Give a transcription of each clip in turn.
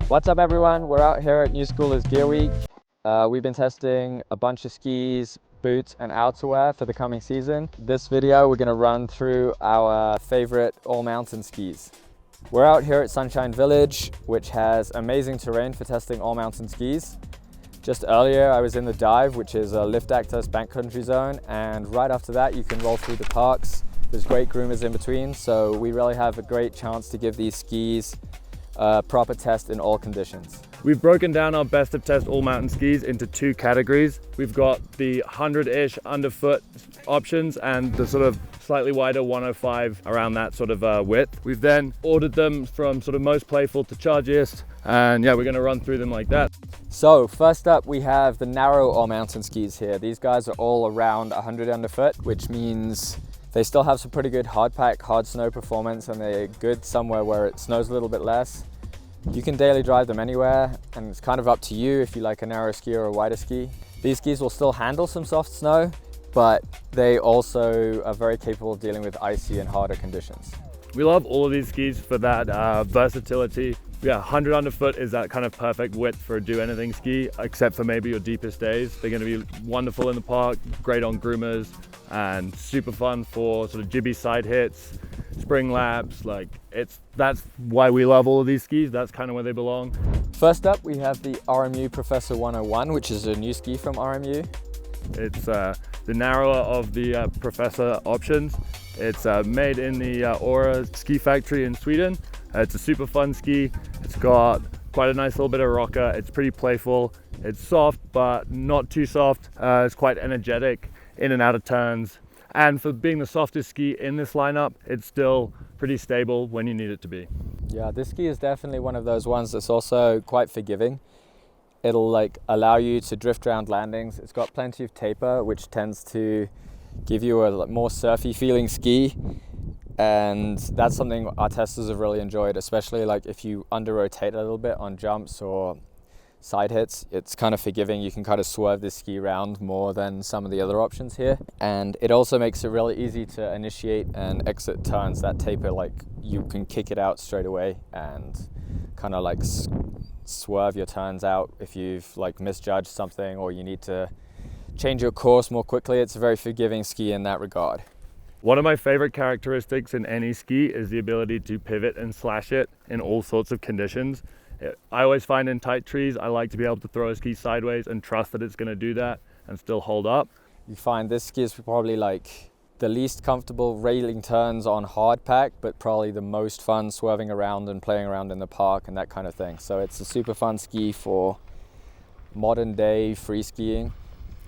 What's up everyone, we're out here at Newschoolers Gear Week. We've been testing a bunch of skis, boots and outerwear for the coming season. This video we're going to run through our favorite all-mountain skis. We're out here at Sunshine Village, which has amazing terrain for testing all-mountain skis. Just earlier I was in the dive, which is a lift access backcountry zone, and right after that you can roll through the parks. There's great groomers in between, so we really have a great chance to give these skis a proper test in all conditions. We've broken down our best of test all mountain skis into two categories. We've got the 100-ish underfoot options and the sort of slightly wider 105 around that sort of width. We've then ordered them from sort of most playful to chargiest, and yeah, we're going to run through them like that. So first up we have the narrow all mountain skis here. These guys are all around 100 underfoot, which means they still have some pretty good hard pack, hard snow performance, and they're good somewhere where it snows a little bit less. You can daily drive them anywhere, and it's kind of up to you if you like a narrow ski or a wider ski. These skis will still handle some soft snow, but they also are very capable of dealing with icy and harder conditions. We love all of these skis for that versatility. Yeah, 100 underfoot is that kind of perfect width for a do-anything ski, except for maybe your deepest days. They're going to be wonderful in the park, great on groomers, and super fun for sort of jibby side hits, spring laps. That's why we love all of these skis. That's kind of where they belong. First up we have the RMU Professor 101, which is a new ski from RMU. It's the narrower of the Professor options. It's made in the Aura ski factory in Sweden. It's a super fun ski. It's got quite a nice little bit of rocker. It's pretty playful. It's soft, but not too soft. It's quite energetic in and out of turns. And for being the softest ski in this lineup, it's still pretty stable when you need it to be. Yeah, this ski is definitely one of those ones that's also quite forgiving. It'll allow you to drift around landings. It's got plenty of taper, which tends to give you a more surfy feeling ski. And that's something our testers have really enjoyed, especially if you under rotate a little bit on jumps or side hits. It's kind of forgiving. You can kind of swerve this ski around more than some of the other options here. And it also makes it really easy to initiate and exit turns. That taper, you can kick it out straight away and kind of swerve your turns out if you've misjudged something or you need to change your course more quickly. It's a very forgiving ski in that regard. One of my favorite characteristics in any ski is the ability to pivot and slash it in all sorts of conditions. I always find in tight trees, I like to be able to throw a ski sideways and trust that it's going to do that and still hold up. You find this ski is probably the least comfortable railing turns on hard pack, but probably the most fun swerving around and playing around in the park and that kind of thing. So it's a super fun ski for modern day free skiing.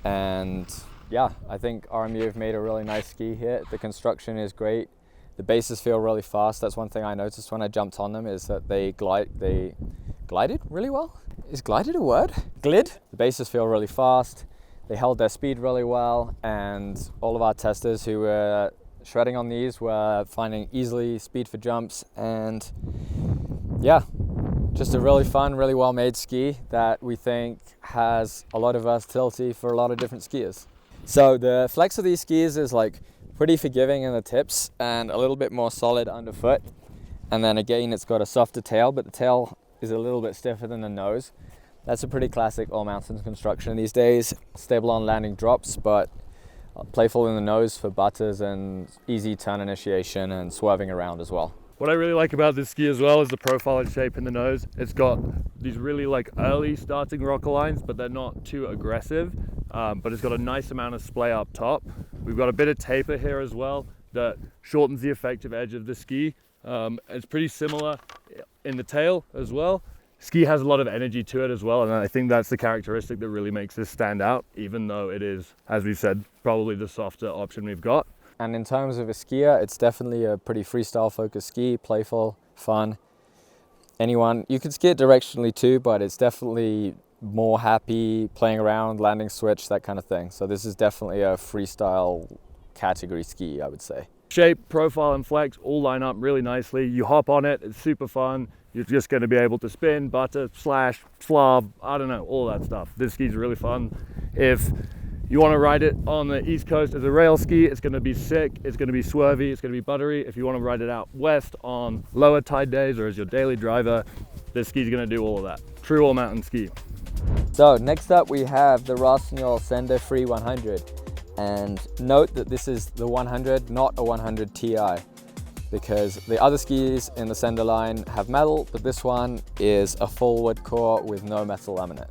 And yeah, I think RMU have made a really nice ski here. The construction is great. The bases feel really fast. That's one thing I noticed when I jumped on them, is that they glided really well. Is glided a word? Glid. The bases feel really fast. They held their speed really well, and all of our testers who were shredding on these were finding easily speed for jumps. And yeah, just a really fun, really well made ski that we think has a lot of versatility for a lot of different skiers. So the flex of these skis is pretty forgiving in the tips and a little bit more solid underfoot. And then again, it's got a softer tail, but the tail is a little bit stiffer than the nose. That's a pretty classic all mountain construction these days. Stable on landing drops, but playful in the nose for butters and easy turn initiation and swerving around as well. What I really like about this ski as well is the profile and shape in the nose. It's got these really early starting rocker lines, but they're not too aggressive. But it's got a nice amount of splay up top. We've got a bit of taper here as well that shortens the effective edge of the ski. It's pretty similar in the tail as well. Ski has a lot of energy to it as well, and I think that's the characteristic that really makes this stand out, even though it is, as we've said, probably the softer option we've got. And in terms of a skier, it's definitely a pretty freestyle focused ski, playful, fun. You can ski it directionally too, but it's definitely more happy playing around, landing switch, that kind of thing. So this is definitely a freestyle category ski, I would say. Shape, profile and flex all line up really nicely. You hop on it, it's super fun. You're just going to be able to spin, butter, slash, slav, I don't know, all that stuff. This ski's really fun. If you want to ride it on the East Coast as a rail ski, it's going to be sick, it's going to be swervy, it's going to be buttery. If you want to ride it out west on lower tide days or as your daily driver, this ski's gonna do all of that. True all mountain ski. So next up we have the Rossignol M-Free 100. And note that this is the 100, not a 100 Ti, because the other skis in the Sender line have metal, but this one is a full wood core with no metal laminate.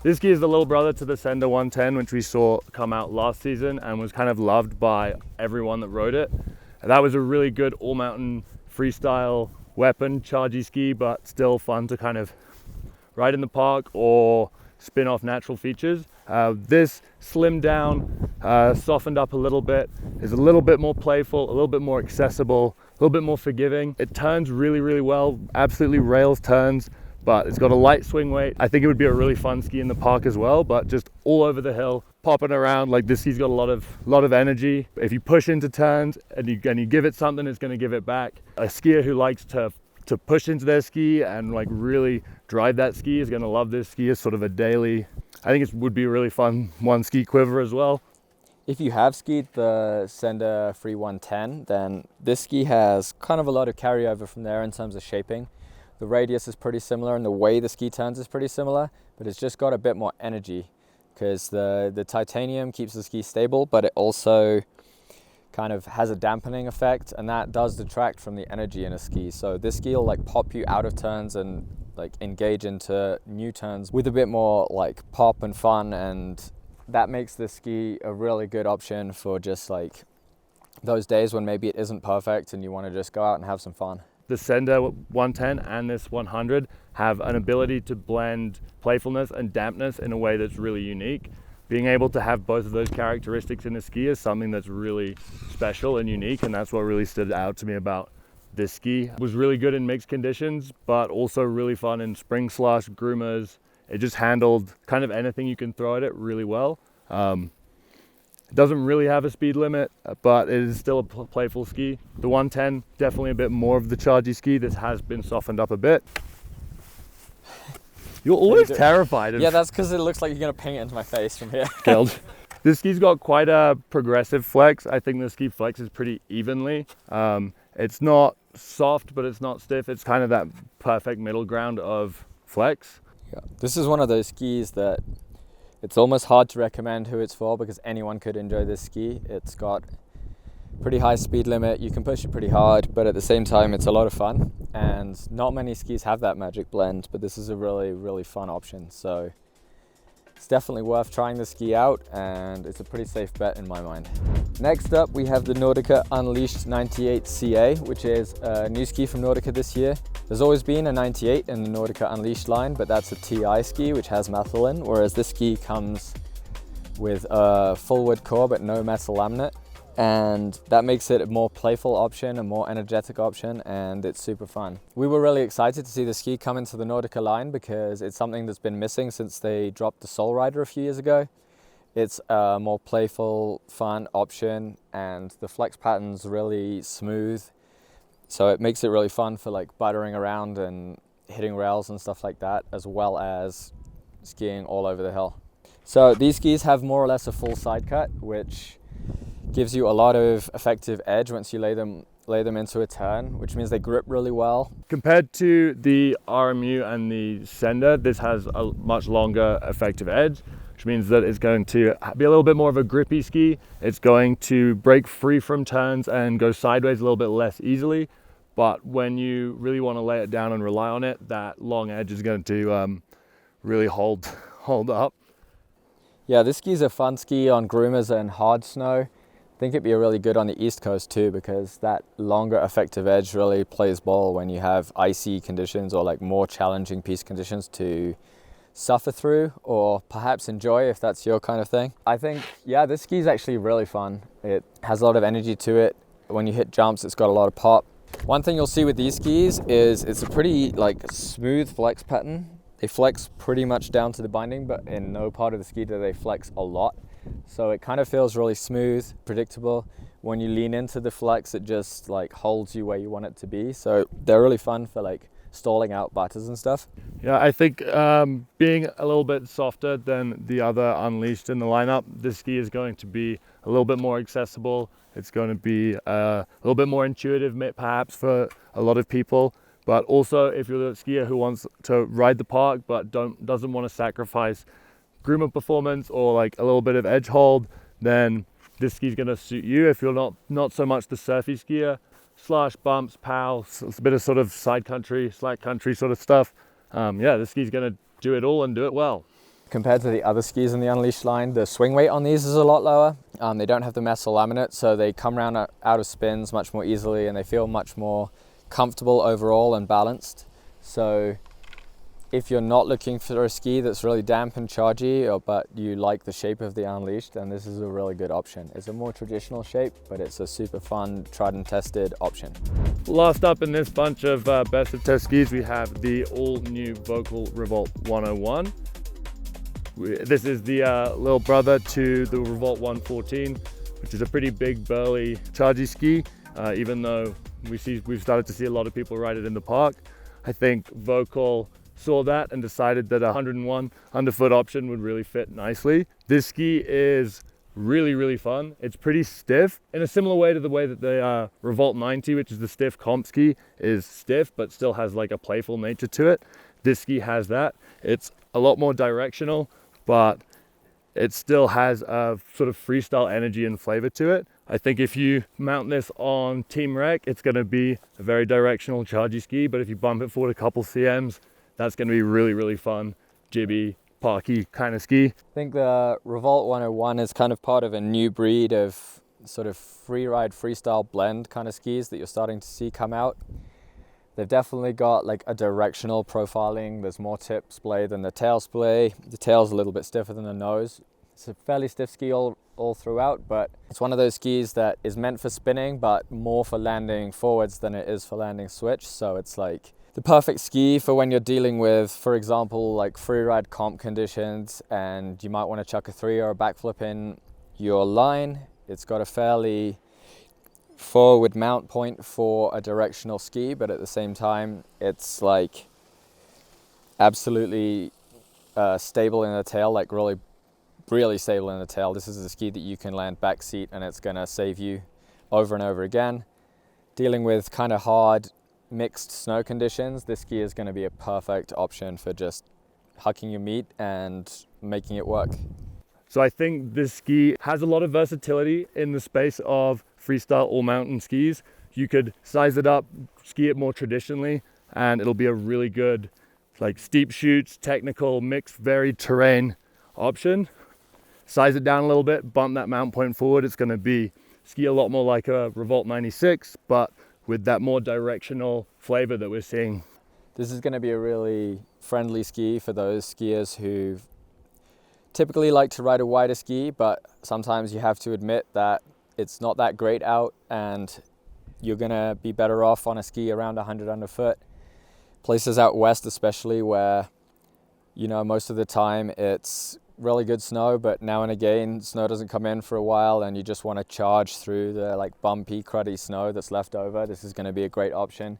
This ski is the little brother to the Sender 110, which we saw come out last season and was kind of loved by everyone that rode it. And that was a really good all mountain freestyle weapon, chargy ski, but still fun to kind of ride in the park or spin off natural features. This slimmed down, softened up a little bit, is a little bit more playful, a little bit more accessible, a little bit more forgiving. It turns really, really well, absolutely rails turns, but it's got a light swing weight. I think it would be a really fun ski in the park as well, but just all over the hill, popping around. Like, this ski's got a lot of energy. If you push into turns and you give it something, it's gonna give it back. A skier who likes to push into their ski and like really drive that ski is gonna love this ski as sort of a daily. I think it would be a really fun one ski quiver as well. If you have skied the M-Free 110, then this ski has kind of a lot of carryover from there in terms of shaping. The radius is pretty similar and the way the ski turns is pretty similar, but it's just got a bit more energy because the titanium keeps the ski stable, but it also kind of has a dampening effect, and that does detract from the energy in a ski. So this ski will like pop you out of turns and like engage into new turns with a bit more like pop and fun, and that makes this ski a really good option for just like those days when maybe it isn't perfect and you want to just go out and have some fun. The Sender 110 and this 100 have an ability to blend playfulness and dampness in a way that's really unique. Being able to have both of those characteristics in a ski is something that's really special and unique, and that's what really stood out to me about this ski. It was really good in mixed conditions, but also really fun in spring slush, groomers. It just handled kind of anything you can throw at it really well. It doesn't really have a speed limit, but it is still a playful ski. The 110, definitely a bit more of the chargy ski. This has been softened up a bit. You're always terrified. Yeah, that's because it looks like you're going to ping it into my face from here. Killed. This ski's got quite a progressive flex. I think the ski flexes pretty evenly. It's not soft, but it's not stiff. It's kind of that perfect middle ground of flex. Yeah. This is one of those skis that it's almost hard to recommend who it's for because anyone could enjoy this ski. It's got pretty high speed limit, you can push it pretty hard, but at the same time it's a lot of fun, and not many skis have that magic blend, but this is a really, really fun option. So it's definitely worth trying the ski out, and it's a pretty safe bet in my mind. Next up we have the Nordica Unleashed 98 CA, which is a new ski from Nordica this year. There's always been a 98 in the Nordica Unleashed line, but that's a TI ski which has metal in, whereas this ski comes with a full wood core but no metal laminate. And that makes it a more playful option, a more energetic option, and it's super fun. We were really excited to see the ski come into the Nordica line because it's something that's been missing since they dropped the Soul Rider a few years ago. It's a more playful, fun option, and the flex pattern's really smooth. So it makes it really fun for like buttering around and hitting rails and stuff like that, as well as skiing all over the hill. So these skis have more or less a full side cut, which gives you a lot of effective edge once you lay them into a turn, which means they grip really well. Compared to the RMU and the Sender, this has a much longer effective edge, which means that it's going to be a little bit more of a grippy ski. It's going to break free from turns and go sideways a little bit less easily. But when you really want to lay it down and rely on it, that long edge is going to really hold up. Yeah, this ski's a fun ski on groomers and hard snow. I think it'd be really good on the East Coast too, because that longer effective edge really plays ball when you have icy conditions or like more challenging piste conditions to suffer through or perhaps enjoy if that's your kind of thing. I think, yeah, this ski is actually really fun. It has a lot of energy to it. When you hit jumps, it's got a lot of pop. One thing you'll see with these skis is it's a pretty like smooth flex pattern. They flex pretty much down to the binding, but in no part of the ski do they flex a lot. So it kind of feels really smooth, predictable. When you lean into the flex, it just like holds you where you want it to be. So they're really fun for like stalling out butters and stuff. Yeah, I think being a little bit softer than the other Unleashed in the lineup, this ski is going to be a little bit more accessible. It's going to be a little bit more intuitive perhaps for a lot of people. But also if you're a skier who wants to ride the park but doesn't want to sacrifice groomer performance or like a little bit of edge hold, then this ski is going to suit you. If you're not so much the surfy skier, slash bumps, pow, it's a bit of sort of side country, slack country sort of stuff, yeah, this ski's going to do it all and do it well. Compared to the other skis in the Unleashed line, the swing weight on these is a lot lower. They don't have the metal laminate, so they come around out of spins much more easily, and they feel much more comfortable overall and balanced. So if you're not looking for a ski that's really damp and chargy, but you like the shape of the Unleashed, then this is a really good option. It's a more traditional shape, but it's a super fun, tried and tested option. Last up in this bunch of best of test skis, we have the all new Volkl Revolt 101. This is the little brother to the Revolt 114, which is a pretty big, burly, chargy ski. Even though we've started to see a lot of people ride it in the park, I think Volkl saw that and decided that a 101 underfoot option would really fit nicely. This ski is really, really fun. It's pretty stiff in a similar way to the way that the Revolt 90, which is the stiff comp ski, is stiff but still has like a playful nature to it. This ski has that. It's a lot more directional, but it still has a sort of freestyle energy and flavor to it. I think if you mount this on Team Rec, it's going to be a very directional, chargy ski, but if you bump it forward a couple CMs, that's going to be really, really fun, jibby, parky kind of ski. I think the Revolt 101 is kind of part of a new breed of sort of free ride, freestyle blend kind of skis that you're starting to see come out. They've definitely got like a directional profiling. There's more tip splay than the tail splay. The tail's a little bit stiffer than the nose. It's a fairly stiff ski all throughout, but it's one of those skis that is meant for spinning, but more for landing forwards than it is for landing switch. So it's like the perfect ski for when you're dealing with, for example, like free ride comp conditions, and you might want to chuck a 3 or a backflip in your line. It's got a fairly forward mount point for a directional ski, but at the same time it's like absolutely stable in the tail, like really stable in the tail. This is a ski that you can land back seat and it's going to save you over and over again. Dealing with kind of hard mixed snow conditions, this ski is going to be a perfect option for just hucking your meat and making it work. So I think this ski has a lot of versatility in the space of freestyle all mountain skis. You could size it up, ski it more traditionally, and it'll be a really good like steep shoots, technical, mixed, varied terrain option. Size it down a little bit, bump that mount point forward. It's going to be ski a lot more like a Revolt 96, but with that more directional flavor that we're seeing. This is going to be a really friendly ski for those skiers who typically like to ride a wider ski, but sometimes you have to admit that it's not that great out and you're going to be better off on a ski around 100 underfoot. Places out west especially where, you know, most of the time it's really good snow, but now and again snow doesn't come in for a while and you just want to charge through the like bumpy, cruddy snow that's left over. This is going to be a great option.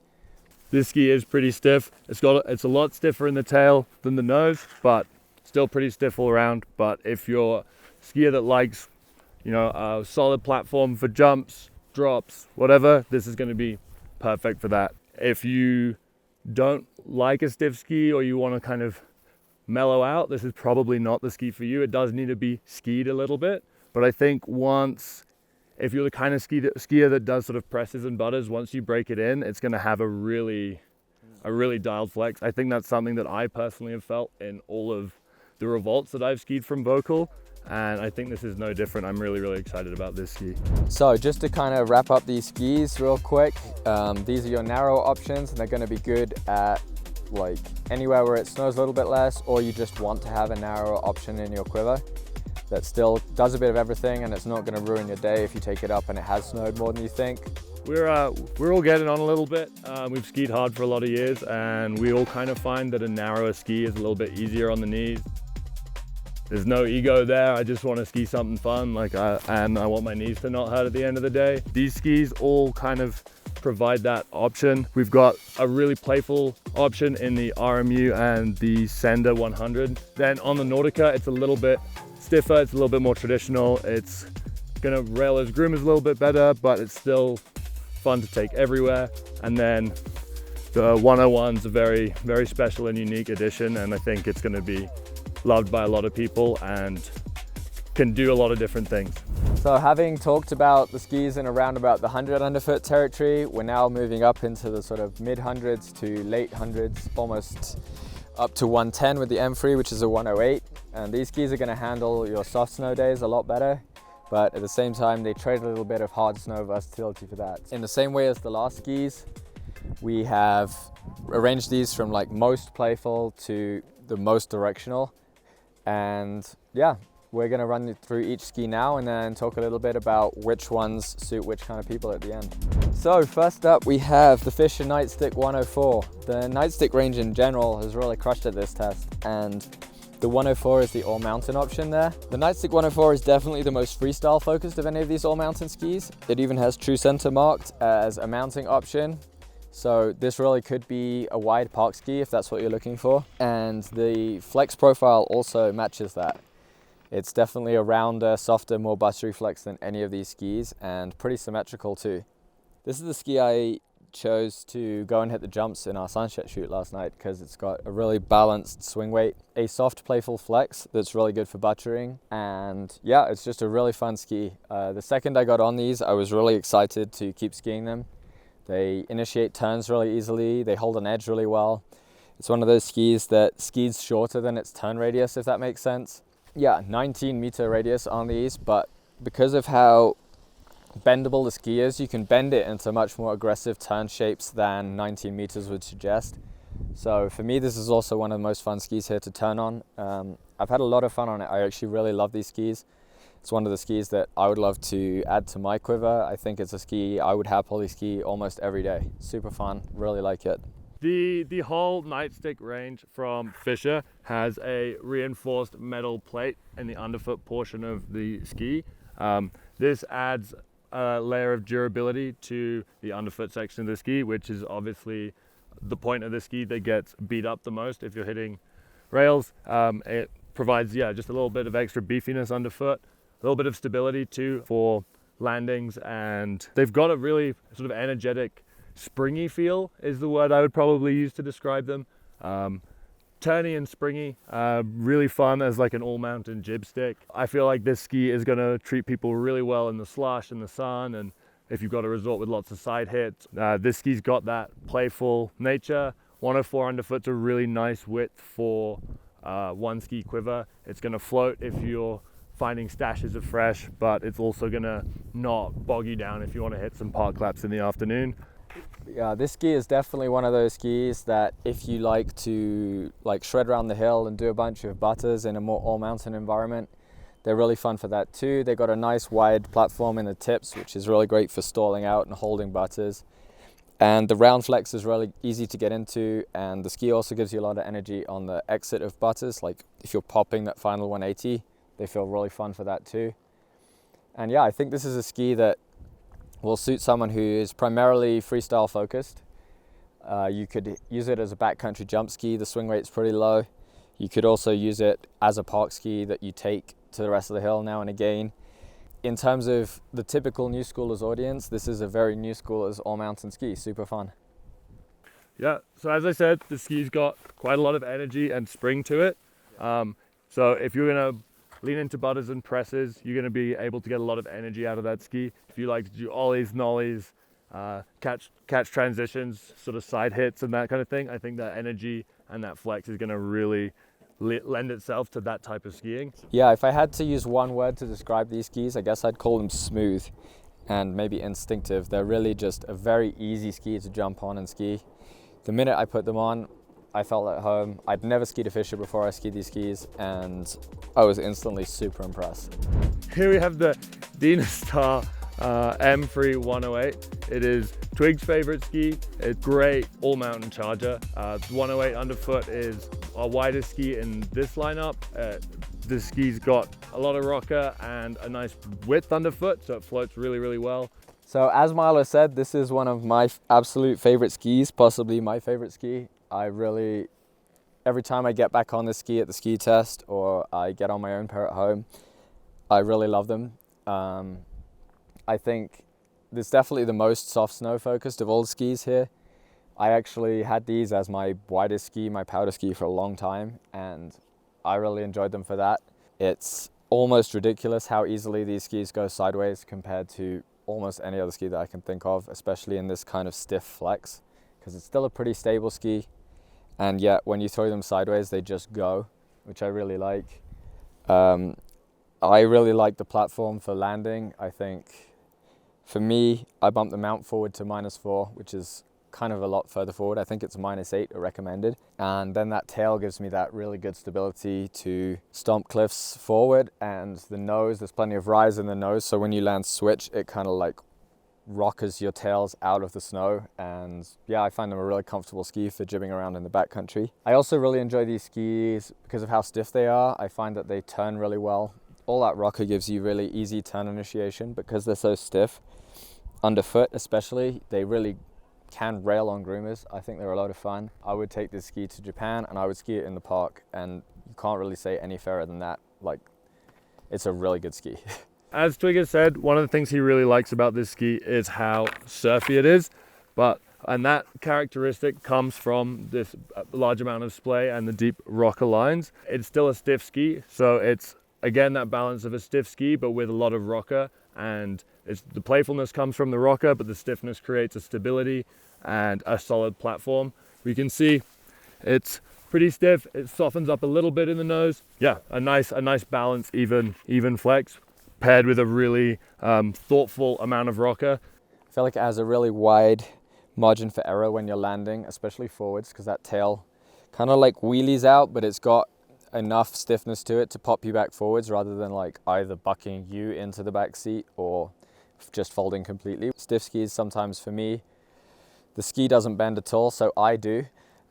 This ski is pretty stiff. It's a lot stiffer in the tail than the nose, but still pretty stiff all around. But if you're a skier that likes, you know, a solid platform for jumps, drops, whatever, this is going to be perfect for that. If you don't like a stiff ski or you want to kind of mellow out, this is probably not the ski for you. It does need to be skied a little bit, but I think if you're the kind of skier that does sort of presses and butters, once you break it in, it's going to have a really dialed flex. I think that's something that I personally have felt in all of the Revolts that I've skied from Volkl, and I think this is no different. I'm really, really excited about this ski. So just to kind of wrap up these skis real quick, these are your narrow options, and they're going to be good at like anywhere where it snows a little bit less, or you just want to have a narrow option in your quiver that still does a bit of everything and it's not going to ruin your day if you take it up and it has snowed more than you think. We're all getting on a little bit. We've skied hard for a lot of years, and we all kind of find that a narrower ski is a little bit easier on the knees. There's no ego there. I just want to ski something fun, and I want my knees to not hurt at the end of the day. These skis all kind of provide that option. We've got a really playful option in the RMU and the Sender 100. Then on the Nordica, it's a little bit stiffer, it's a little bit more traditional. It's gonna rail those groomers a little bit better, but it's still fun to take everywhere. And then The 101's a very, very special and unique edition, and I think it's going to be loved by a lot of people and can do a lot of different things. So having talked about the skis in around about the 100 underfoot territory, we're now moving up into the sort of mid hundreds to late hundreds, almost up to 110 with the M-Free, which is a 108. And these skis are going to handle your soft snow days a lot better, but at the same time they trade a little bit of hard snow versatility for that. In the same way as the last skis, we have arranged these from like most playful to the most directional. And yeah, we're going to run through each ski now and then talk a little bit about which ones suit which kind of people at the end. So first up we have the Fisher Nightstick 104. The Nightstick range in general has really crushed at this test, and the 104 is the all-mountain option there. The Nightstick 104 is definitely the most freestyle focused of any of these all-mountain skis. It even has true center marked as a mounting option. So this really could be a wide park ski if that's what you're looking for. And the flex profile also matches that. It's definitely a rounder, softer, more buttery flex than any of these skis, and pretty symmetrical too. This is the ski I chose to go and hit the jumps in our sunset shoot last night because it's got a really balanced swing weight, a soft playful flex that's really good for buttering, and yeah, it's just a really fun ski. The second I got on these, I was really excited to keep skiing them. They initiate turns really easily, they hold an edge really well. It's one of those skis that skis shorter than its turn radius, if that makes sense. Yeah, 19-meter radius on these, but because of how bendable the ski is, you can bend it into much more aggressive turn shapes than 19 meters would suggest. So for me, this is also one of the most fun skis here to turn on. I've had a lot of fun on it. I actually really love these skis. It's one of the skis that I would love to add to my quiver. I think it's a ski I would happily ski almost every day. Super fun, really like it. The whole Nightstick range from Fisher has a reinforced metal plate in the underfoot portion of the ski. This adds a layer of durability to the underfoot section of the ski, which is obviously the point of the ski that gets beat up the most if you're hitting rails. It provides, yeah, just a little bit of extra beefiness underfoot, a little bit of stability too for landings, and they've got a really sort of energetic, springy feel is the word I would probably use to describe them. Turny and springy, really fun as like an all-mountain jib stick. I feel like this ski is going to treat people really well in the slush and the sun, and if you've got a resort with lots of side hits. This ski's got that playful nature. 104 underfoot's a really nice width for one ski quiver. It's going to float if you're finding stashes of fresh, but it's also going to not bog you down if you want to hit some park laps in the afternoon. Yeah, this ski is definitely one of those skis that if you like to shred around the hill and do a bunch of butters in a more all-mountain environment, they're really fun for that too. They've got a nice wide platform in the tips, which is really great for stalling out and holding butters. And the round flex is really easy to get into, and the ski also gives you a lot of energy on the exit of butters. Like if you're popping that final 180, they feel really fun for that too. And yeah, I think this is a ski that will suit someone who is primarily freestyle focused. You could use it as a backcountry jump ski. The swing rate's pretty low. You could also use it as a park ski that you take to the rest of the hill now and again. In terms of the typical Newschoolers audience, this is a very Newschoolers all-mountain ski, super fun. Yeah, so as I said, the ski's got quite a lot of energy and spring to it. So if you're going to lean into butters and presses, you're going to be able to get a lot of energy out of that ski. If you like to do ollies, nollies, catch transitions, sort of side hits and that kind of thing, I think that energy and that flex is going to really lend itself to that type of skiing. Yeah, if I had to use one word to describe these skis, I guess I'd call them smooth and maybe instinctive. They're really just a very easy ski to jump on and ski. The minute I put them on, I felt at home. I'd never skied a Fisher before I skied these skis, and I was instantly super impressed. Here we have the Dynastar M-Free 108. It is Twig's favorite ski. It's great all-mountain charger. 108 underfoot is our widest ski in this lineup. This ski's got a lot of rocker and a nice width underfoot, so it floats really, really well. So as Milo said, this is one of my absolute favorite skis, possibly my favorite ski. Every time I get back on the ski at the ski test or I get on my own pair at home, I really love them. I think it's definitely the most soft snow focused of all the skis here. I actually had these as my widest ski, my powder ski for a long time, and I really enjoyed them for that. It's almost ridiculous how easily these skis go sideways compared to almost any other ski that I can think of, especially in this kind of stiff flex, because it's still a pretty stable ski, and yet when you throw them sideways they just go, which I really like. I really like the platform for landing. I think for me, I bumped the mount forward to -4, which is kind of a lot further forward. I think it's -8 recommended, and then that tail gives me that really good stability to stomp cliffs forward, and the nose, there's plenty of rise in the nose, so when you land switch it kind of like rockers your tails out of the snow, and yeah, I find them a really comfortable ski for jibbing around in the backcountry. I also really enjoy these skis because of how stiff they are. I find that they turn really well. All that rocker gives you really easy turn initiation because they're so stiff. Underfoot especially, they really can rail on groomers. I think they're a lot of fun. I would take this ski to Japan and I would ski it in the park, and you can't really say any fairer than that. Like, it's a really good ski. As Twigger said, one of the things he really likes about this ski is how surfy it is, and that characteristic comes from this large amount of splay and the deep rocker lines. It's still a stiff ski, so it's again that balance of a stiff ski but with a lot of rocker, and the playfulness comes from the rocker, but the stiffness creates a stability and a solid platform. We can see it's pretty stiff. It softens up a little bit in the nose. Yeah, a nice balance, even flex, paired with a really thoughtful amount of rocker. I feel like it has a really wide margin for error when you're landing, especially forwards, because that tail kind of like wheelies out, but it's got enough stiffness to it to pop you back forwards rather than like either bucking you into the back seat or just folding completely. Stiff skis sometimes for me, the ski doesn't bend at all, so I do,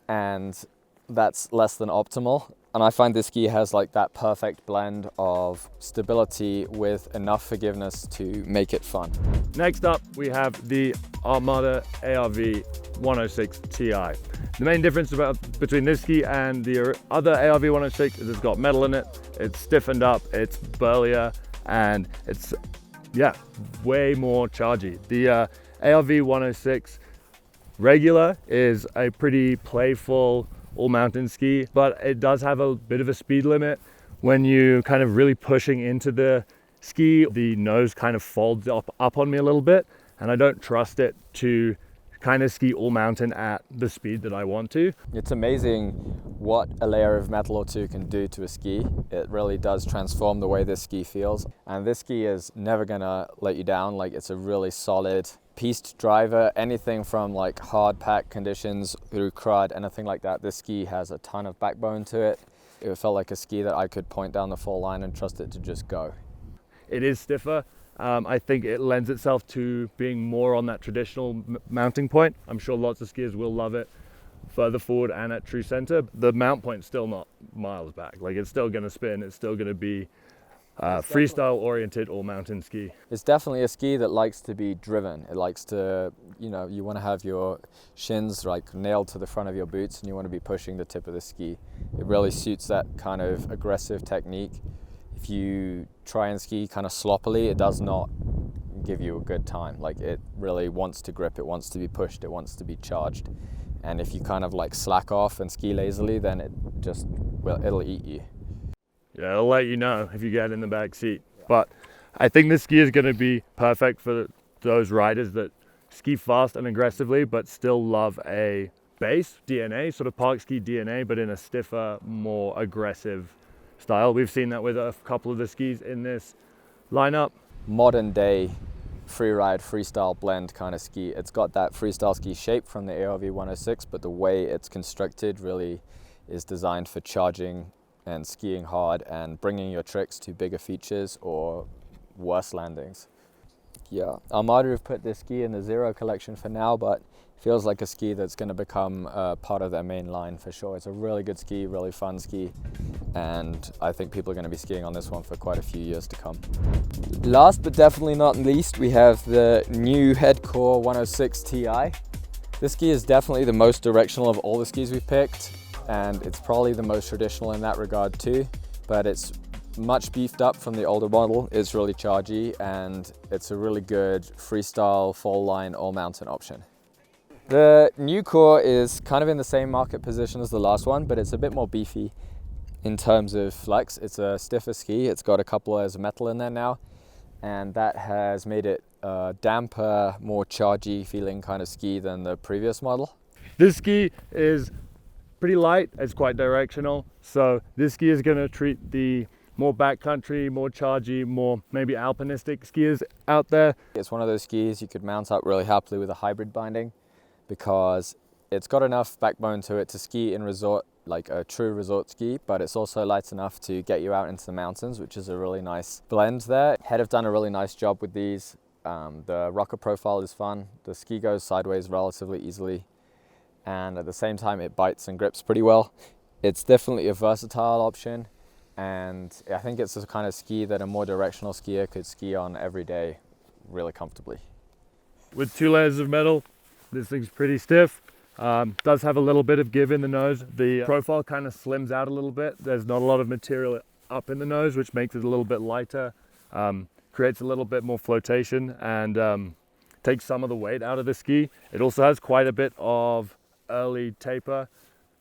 and that's less than optimal. And I find this ski has like that perfect blend of stability with enough forgiveness to make it fun. Next up, we have the Armada ARV 106 Ti. The main difference between this ski and the other ARV 106 is it's got metal in it, it's stiffened up, it's burlier, and it's, yeah, way more chargy. The ARV 106 regular is a pretty playful all-mountain ski, but it does have a bit of a speed limit. When you kind of really pushing into the ski, the nose kind of folds up on me a little bit, and I don't trust it to kind of ski all mountain at the speed that I want to. It's amazing what a layer of metal or two can do to a ski. It really does transform the way this ski feels, and this ski is never gonna let you down. Like, it's a really solid piste driver, anything from like hard pack conditions through crud, anything like that. This ski has a ton of backbone to it. It felt like a ski that I could point down the fall line and trust it to just go. It is stiffer. I think it lends itself to being more on that traditional mounting point. I'm sure lots of skiers will love it further forward and at true center. The mount point's still not miles back. Like, it's still going to spin. It's still going to be freestyle oriented all mountain ski. It's definitely a ski that likes to be driven. It likes to, you know, you want to have your shins like nailed to the front of your boots and you want to be pushing the tip of the ski. It really suits that kind of aggressive technique. If you try and ski kind of sloppily, it does not give you a good time. Like, it really wants to grip, it wants to be pushed, it wants to be charged. And if you kind of like slack off and ski lazily, then it just, well, it'll eat you. Yeah, it'll let you know if you get in the back seat. But I think this ski is going to be perfect for those riders that ski fast and aggressively, but still love a base DNA, sort of park ski DNA, but in a stiffer, more aggressive style. We've seen that with a couple of the skis in this lineup. Modern day freeride, freestyle blend kind of ski. It's got that freestyle ski shape from the ARV 106, but the way it's constructed really is designed for charging and skiing hard and bringing your tricks to bigger features or worse landings. Yeah, Armada have put this ski in the Zero collection for now, but feels like a ski that's going to become part of their main line for sure. It's a really good ski, really fun ski, and I think people are going to be skiing on this one for quite a few years to come. Last but definitely not least, we have the new Headcore 106 Ti. This ski is definitely the most directional of all the skis we've picked, and it's probably the most traditional in that regard too, but it's much beefed up from the older model. It's really chargy, and it's a really good freestyle fall line all mountain option. The new core is kind of in the same market position as the last one, but it's a bit more beefy in terms of flex. It's a stiffer ski. It's got a couple layers of metal in there now, and that has made it a damper, more chargy feeling kind of ski than the previous model. This ski is pretty light, it's quite directional, so this ski is going to treat the more backcountry, more chargy, more maybe alpinistic skiers out there. It's one of those skis you could mount up really happily with a hybrid binding, because it's got enough backbone to it to ski in resort, like a true resort ski, but it's also light enough to get you out into the mountains, which is a really nice blend there. Head have done a really nice job with these. The rocker profile is fun. The ski goes sideways relatively easily, and at the same time it bites and grips pretty well. It's definitely a versatile option, and I think it's the kind of ski that a more directional skier could ski on every day really comfortably. With 2 layers of metal, this thing's pretty stiff. Does have a little bit of give in the nose. The profile kind of slims out a little bit. There's not a lot of material up in the nose, which makes it a little bit lighter, creates a little bit more flotation, and takes some of the weight out of the ski. It also has quite a bit of early taper,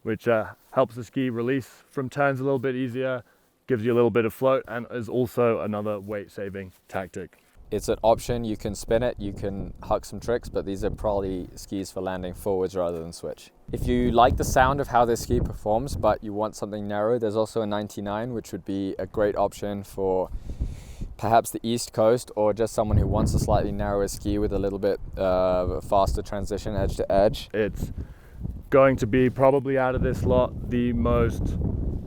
which helps the ski release from turns a little bit easier, gives you a little bit of float, and is also another weight saving tactic. It's an option. You can spin it, you can huck some tricks, but these are probably skis for landing forwards rather than switch. If you like the sound of how this ski performs, but you want something narrow, there's also a 99, which would be a great option for perhaps the East Coast, or just someone who wants a slightly narrower ski with a little bit faster transition edge to edge. It's going to be probably out of this lot the most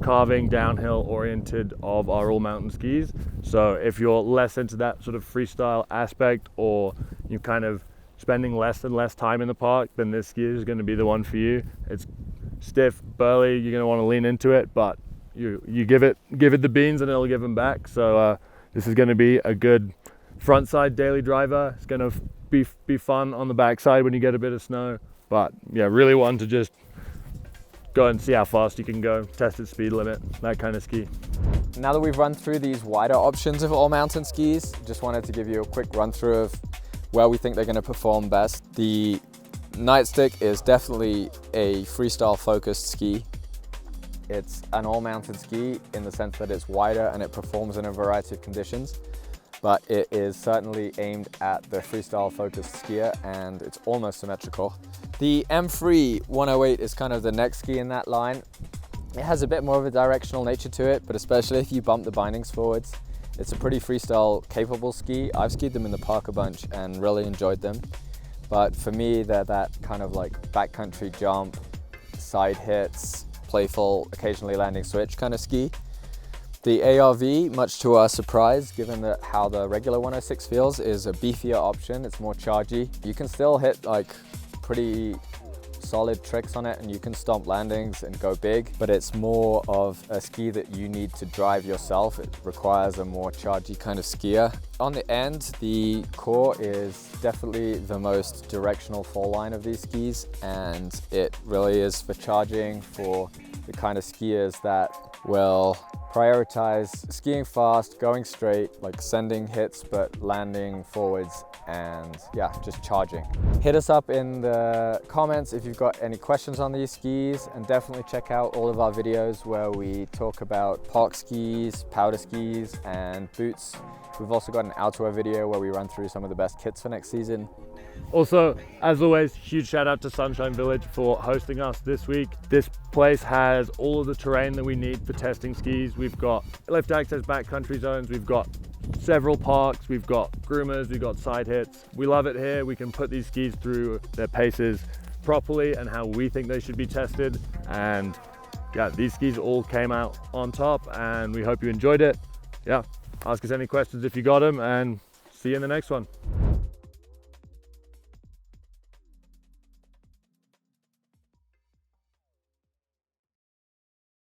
carving downhill oriented of our all mountain skis. So if you're less into that sort of freestyle aspect, or you're kind of spending less and less time in the park, then this ski is going to be the one for you. It's stiff, burly, you're going to want to lean into it, but you give it the beans and it'll give them back. So this is going to be a good front side daily driver. It's going to be fun on the backside when you get a bit of snow. But yeah, really one to just go and see how fast you can go, test its speed limit, that kind of ski. Now that we've run through these wider options of all mountain skis, just wanted to give you a quick run through of where we think they're going to perform best. The Nightstick is definitely a freestyle focused ski. It's an all mountain ski in the sense that it's wider and it performs in a variety of conditions, but it is certainly aimed at the freestyle focused skier, and it's almost symmetrical. The M-Free 108 is kind of the next ski in that line. It has a bit more of a directional nature to it, but especially if you bump the bindings forwards, it's a pretty freestyle capable ski. I've skied them in the park a bunch and really enjoyed them. But for me, they're that kind of like backcountry jump, side hits, playful, occasionally landing switch kind of ski. The ARV, much to our surprise, given that how the regular 106 feels, is a beefier option. It's more chargy. You can still hit like pretty solid tricks on it, and you can stomp landings and go big, but it's more of a ski that you need to drive yourself. It requires a more chargy kind of skier. On the end, the core is definitely the most directional fall line of these skis, and it really is for charging, for the kind of skiers that will prioritize skiing fast, going straight, like sending hits but landing forwards, and yeah, just charging. Hit us up in the comments if you've got any questions on these skis, and definitely check out all of our videos where we talk about park skis, powder skis, and boots. We've also got an outdoor video where we run through some of the best kits for next season. Also, as always, huge shout out to Sunshine Village for hosting us this week. This place has all of the terrain that we need for testing skis. We've got lift access backcountry zones, we've got several parks, we've got groomers, we've got side hits. We love it here. We can put these skis through their paces properly and how we think they should be tested. And yeah, these skis all came out on top, and we hope you enjoyed it. Yeah, ask us any questions if you got them, and see you in the next one.